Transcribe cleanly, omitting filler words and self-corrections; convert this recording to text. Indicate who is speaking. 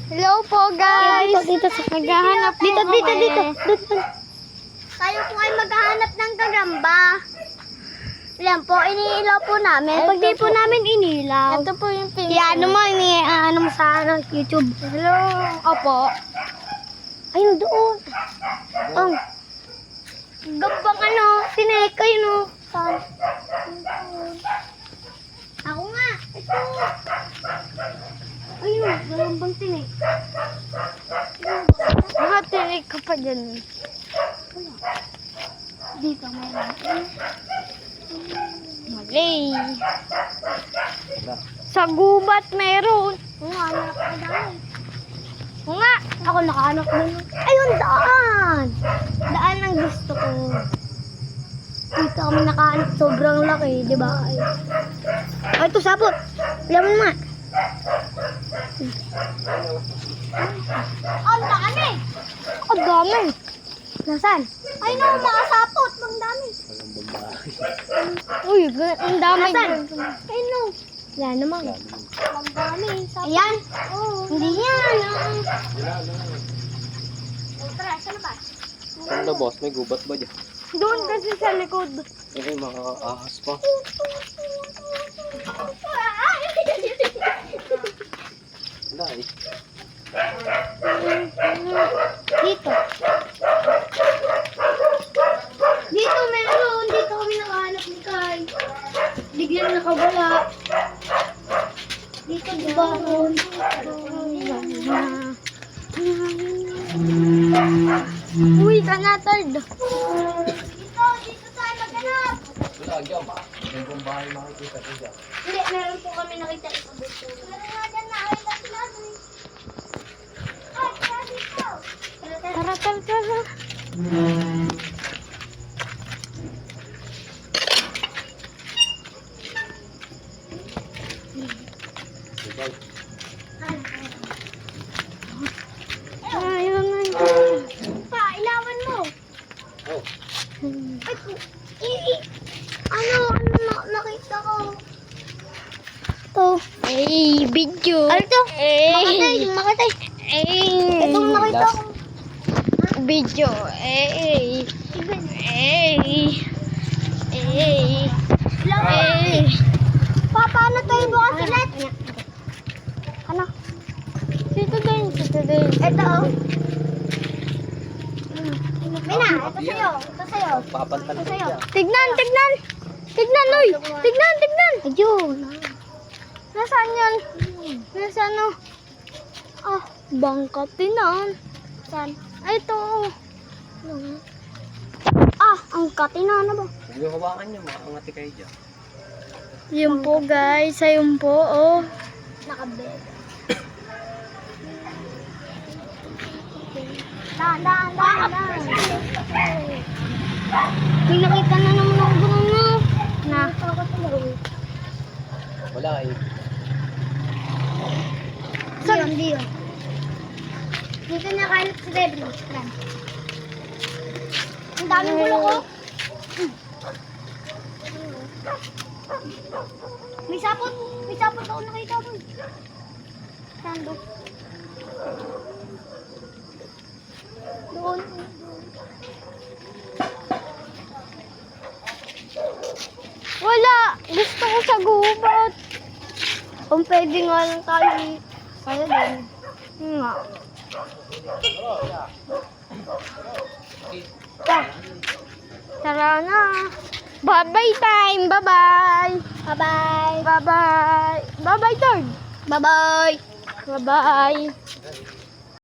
Speaker 1: Hello po guys.
Speaker 2: Dito sa
Speaker 1: Naghahanap
Speaker 2: Dito.
Speaker 1: Tayo po ay maghahanap ng gagamba. Yan po, iniilaw po namin. Pag di po namin inilaw. Ito po yung pin.
Speaker 2: Ano mo sa YouTube.
Speaker 1: Hello. Opo.
Speaker 2: Ayun doon.
Speaker 1: Ang gambang tineka yun Saan? Ako nga. Ito. Ayun, gambang tinek. Tinek ka pa dyan. Dito meron. Mali. Sa gubat meron. Oo nga, nakadami. Oo nga, ako nakahanap din. Ayun, daan! Daan ang gusto ko. Dito kami nakahanap, sobrang laki, di ba? Ay, ito sapot. Alam mo nga. Ang dami! Ang dami! Nasaan? Ay, no, mga sapot. Ang dami. Uy, ang dami. Ay, no. Yan naman. Ang dami. Ayan. Oh, hindi yan. Tara, saan ba?
Speaker 3: Ano boss, may gubat ba dyan?
Speaker 1: Doon kasi sa likod.
Speaker 3: Eh, mga ahas pa. Wala eh.
Speaker 1: Dito. Dito meron. Dito kami nakahanap ni Kai. Biglang nakawala. Dito di ba? Uy, kanatard. Dito tayo maghanap.
Speaker 3: Wala dyan ba? Yung bahay makikita ko dyan.
Speaker 1: Hindi, meron po kami nakita ito dito. Meron nga dyan na ay sila. Ay, tara dito. Tara. Ayun. Pa, ilawan mo.
Speaker 3: Oh.
Speaker 1: Ay, nakita ko.
Speaker 2: To.
Speaker 1: Video.
Speaker 2: Ano to?
Speaker 1: Makatay. Itong nakita ko. Video. Pa, paano tayo bukas ulit? Ano? Dito din. Ito. Mina, ito sa'yo.
Speaker 3: Papantal
Speaker 1: Ito
Speaker 3: ko
Speaker 1: sa'yo.
Speaker 3: dyan.
Speaker 1: Tignan. Uy. Tignan.
Speaker 2: Ayun.
Speaker 1: Nasaan yan? Nasaan no? Ah, bangka tinan. Saan? Ay, ito. Ah, ang katinan na ba?
Speaker 3: Huwag yung hawakan nyo, makakangati kayo dyan.
Speaker 1: Yun po guys, ayun po, oh. Nakabed. Daan. May nakita na naman ako doon, no?
Speaker 3: Wala eh.
Speaker 1: Diyon. Dito niya kain si Debbie. Yan. Ang daming gulo ko. May sapot ako nakita doon. Saan doon? Doon. Wala! Gusto ko sa gubat. Kung pwede nga lang tayo. Kaya din. Nga. Tara na. Bye-bye time. Bye-bye. Bye-bye. Bye-bye. Bye-bye, Third.
Speaker 2: Bye-bye.
Speaker 1: Bye-bye.